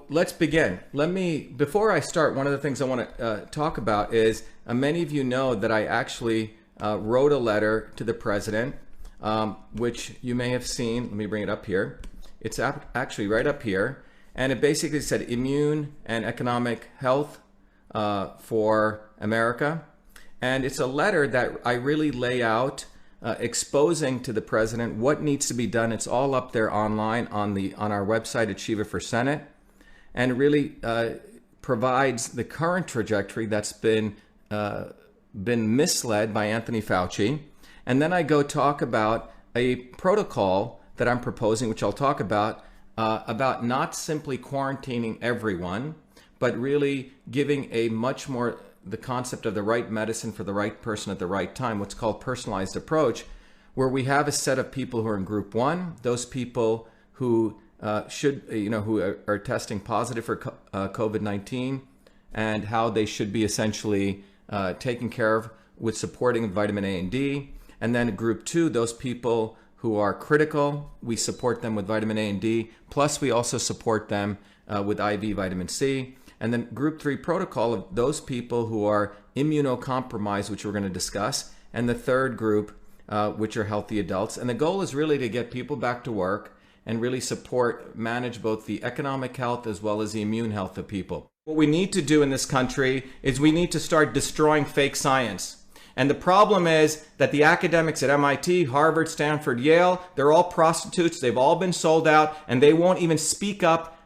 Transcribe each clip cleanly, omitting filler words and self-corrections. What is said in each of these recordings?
Let's begin. Before I start, one of the things I want to talk about is many of you know that I actually wrote a letter to the president, which you may have seen. Let me bring it up here. It's actually right up here. And it basically said immune and economic health for America. And it's a letter that I really lay out exposing to the president what needs to be done. It's all up there online on our website at Shiva for Senate. And it really provides the current trajectory that's been misled by Anthony Fauci. And then I go talk about a protocol that I'm proposing, which I'll talk about not simply quarantining everyone, but really giving a much more the concept of the right medicine for the right person at the right time, what's called personalized approach, where we have a set of people who are in group one, those people who who are testing positive for COVID-19, and how they should be essentially taken care of with supporting vitamin A and D. And then group two, those people who are critical, we support them with vitamin A and D, plus we also support them with IV vitamin C. And then group three protocol of those people who are immunocompromised, which we're going to discuss, and the third group, which are healthy adults. And the goal is really to get people back to work and really manage both the economic health as well as the immune health of people. What we need to do in this country is we need to start destroying fake science. And the problem is that the academics at MIT, Harvard, Stanford, Yale, they're all prostitutes. They've all been sold out, and they won't even speak up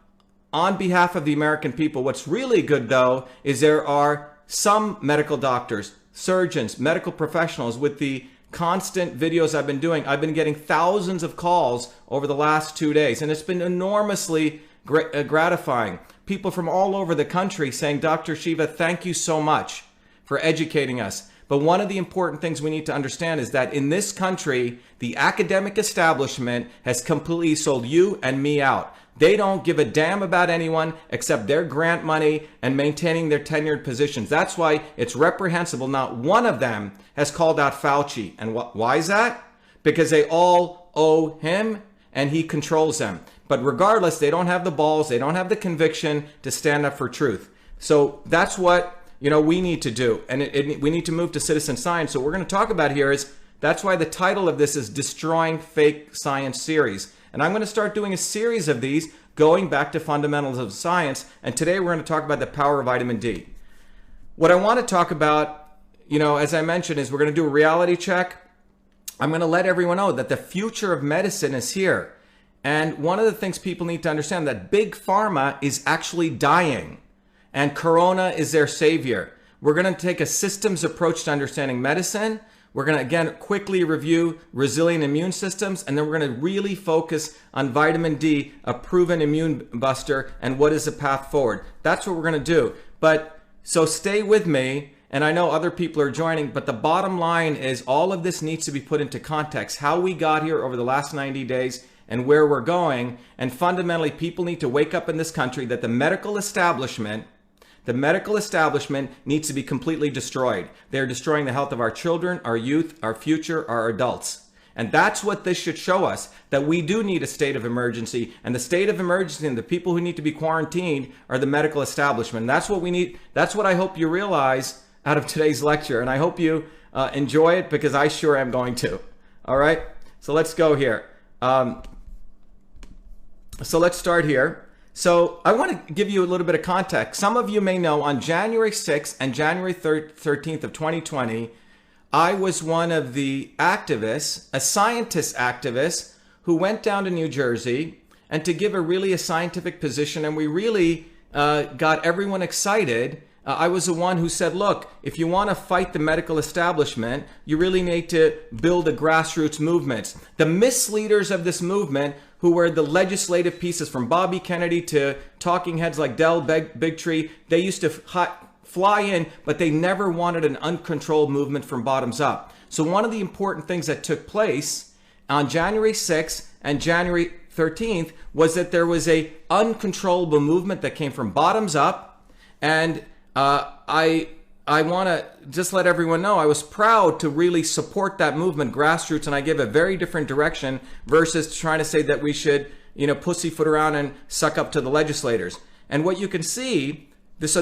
on behalf of the American people. What's really good, though, is there are some medical doctors, surgeons, medical professionals with the constant videos I've been doing. I've been getting thousands of calls over the last 2 days, and it's been enormously gratifying. People from all over the country saying, Dr. Shiva, thank you so much for educating us. But one of the important things we need to understand is that in this country, the academic establishment has completely sold you and me out. They don't give a damn about anyone except their grant money and maintaining their tenured positions. That's why it's reprehensible. Not one of them has called out Fauci. And why is that? Because they all owe him and he controls them. But regardless, they don't have the balls, they don't have the conviction to stand up for truth. So that's what we need to do. And we need to move to citizen science. So what we're going to talk about here is, that's why the title of this is Destroying Fake Science Series. And I'm going to start doing a series of these going back to fundamentals of science. And today we're going to talk about the power of vitamin D. What I want to talk about, as I mentioned, is we're going to do a reality check. I'm going to let everyone know that the future of medicine is here. And one of the things people need to understand, that big pharma is actually dying and Corona is their savior. We're going to take a systems approach to understanding medicine. We're going to, again, quickly review resilient immune systems, and then we're going to really focus on vitamin D, a proven immune buster, and what is the path forward. That's what we're going to do. So stay with me, and I know other people are joining, but the bottom line is all of this needs to be put into context, how we got here over the last 90 days and where we're going. And fundamentally, people need to wake up in this country that the medical establishment needs to be completely destroyed. They're destroying the health of our children, our youth, our future, our adults. And that's what this should show us, that we do need a state of emergency. And the state of emergency and the people who need to be quarantined are the medical establishment. And that's what we need. That's what I hope you realize out of today's lecture. And I hope you enjoy it, because I sure am going to. All right, so let's go here. So let's start here. So I want to give you a little bit of context. Some of you may know on January 6th and January 13th of 2020, I was one of the activists, a scientist activist, who went down to New Jersey and to give a scientific position. And we really got everyone excited. I was the one who said, look, if you want to fight the medical establishment, you really need to build a grassroots movement. The misleaders of this movement, who were the legislative pieces from Bobby Kennedy to talking heads like Del Bigtree, they used to fly in, but they never wanted an uncontrolled movement from bottoms up. So one of the important things that took place on January 6th and January 13th was that there was a uncontrollable movement that came from bottoms up. And I want to just let everyone know I was proud to really support that movement, grassroots, and I give a very different direction versus trying to say that we should, pussyfoot around and suck up to the legislators. And what you can see, just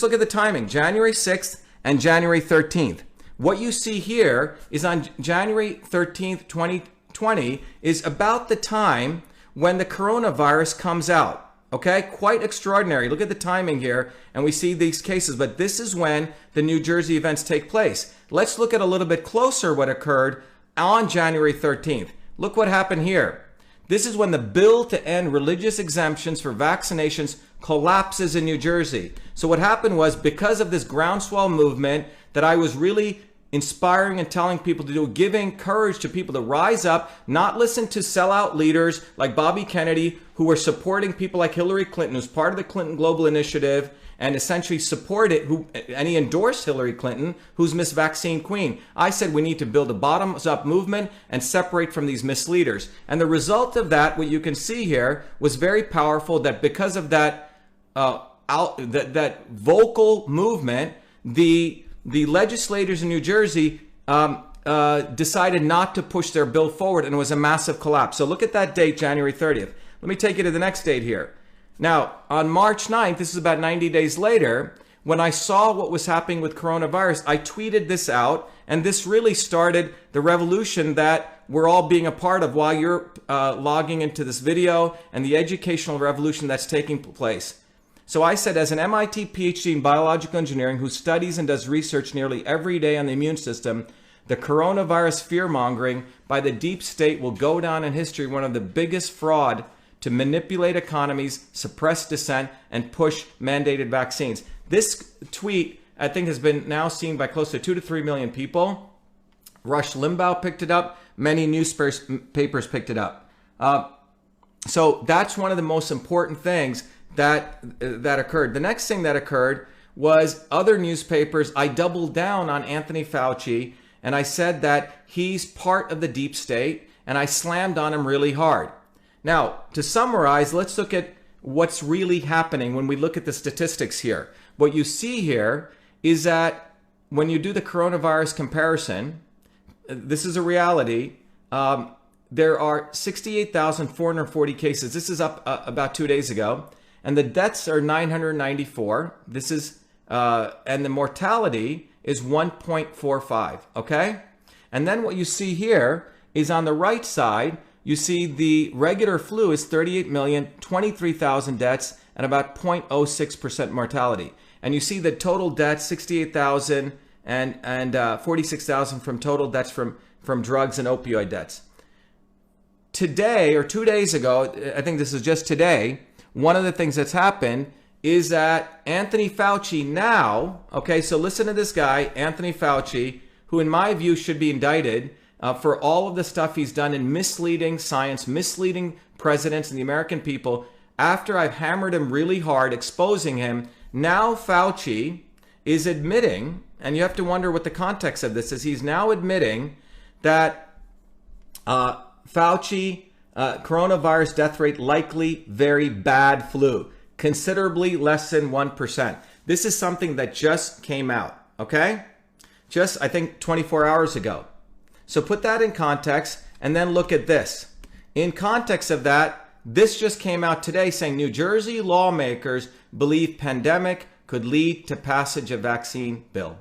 look at the timing, January 6th and January 13th. What you see here is on January 13th, 2020 is about the time when the coronavirus comes out. Okay, quite extraordinary. Look at the timing here, and we see these cases, but this is when the New Jersey events take place. Let's look at a little bit closer what occurred on January 13th. Look what happened here. This is when the bill to end religious exemptions for vaccinations collapses in New Jersey. So what happened was, because of this groundswell movement that I was really inspiring and telling people to do, giving courage to people to rise up, not listen to sellout leaders like Bobby Kennedy, who were supporting people like Hillary Clinton, who's part of the Clinton Global Initiative, and essentially supported, and he endorsed Hillary Clinton, who's Miss Vaccine Queen. I said we need to build a bottoms-up movement and separate from these misleaders. And the result of that, what you can see here, was very powerful, that because of that, that vocal movement, the legislators in New Jersey decided not to push their bill forward, and it was a massive collapse. So look at that date, January 30th. Let me take you to the next date here. Now, on March 9th, this is about 90 days later, when I saw what was happening with coronavirus, I tweeted this out, and this really started the revolution that we're all being a part of while you're logging into this video, and the educational revolution that's taking place. So I said, as an MIT PhD in biological engineering who studies and does research nearly every day on the immune system, the coronavirus fear-mongering by the deep state will go down in history one of the biggest fraud to manipulate economies, suppress dissent, and push mandated vaccines. This tweet, I think, has been now seen by close to 2 to 3 million people. Rush Limbaugh picked it up. Many newspapers picked it up. So that's one of the most important things that occurred. The next thing that occurred was other newspapers. I doubled down on Anthony Fauci, and I said that he's part of the deep state, and I slammed on him really hard. Now, to summarize, let's look at what's really happening when we look at the statistics here. What you see here is that when you do the coronavirus comparison, this is a reality. There are 68,440 cases. This is up about 2 days ago. And the deaths are 994. This is, and the mortality is 1.45, okay? And then what you see here is on the right side, you see the regular flu is 38,023,000 deaths and about 0.06% mortality. And you see the total deaths, 68,000 and 46,000 from total deaths from drugs and opioid deaths. Today, or 2 days ago, I think this is just today, one of the things that's happened is that Anthony Fauci now, okay, so listen to this guy, Anthony Fauci, who in my view should be indicted for all of the stuff he's done in misleading science, misleading presidents and the American people. After I've hammered him really hard, exposing him, now Fauci is admitting, and you have to wonder what the context of this is, he's now admitting that Fauci, coronavirus death rate likely very bad flu, considerably less than 1%. This is something that just came out, okay? Just, I think, 24 hours ago. So put that in context and then look at this. In context of that, this just came out today saying New Jersey lawmakers believe pandemic could lead to passage of vaccine bill.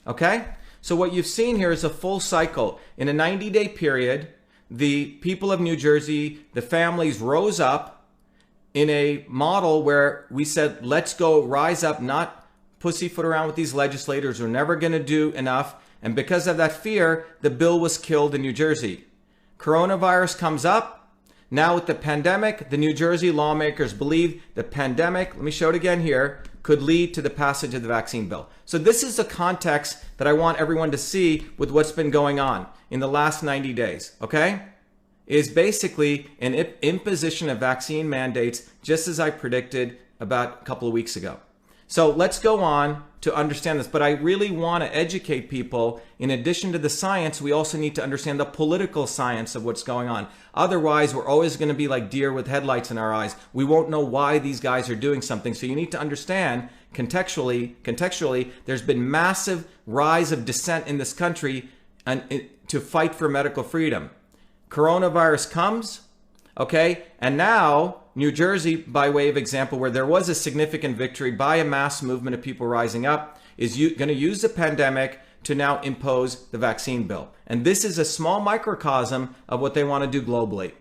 Okay? So what you've seen here is a full cycle. In a 90-day period, the people of New Jersey, the families rose up in a model where we said, let's go rise up, not pussyfoot around with these legislators who are never going to do enough. And because of that fear, the bill was killed in New Jersey. Coronavirus comes up. Now with the pandemic, the New Jersey lawmakers believe the pandemic, let me show it again here, could lead to the passage of the vaccine bill. So this is the context that I want everyone to see with what's been going on in the last 90 days, okay? Is basically an imposition of vaccine mandates, just as I predicted about a couple of weeks ago. So let's go on to understand this. But I really want to educate people. In addition to the science, we also need to understand the political science of what's going on. Otherwise, we're always going to be like deer with headlights in our eyes. We won't know why these guys are doing something. So you need to understand contextually, there's been massive rise of dissent in this country and to fight for medical freedom. Coronavirus comes, okay? And now New Jersey, by way of example, where there was a significant victory by a mass movement of people rising up, is going to use the pandemic to now impose the vaccine bill. And this is a small microcosm of what they want to do globally.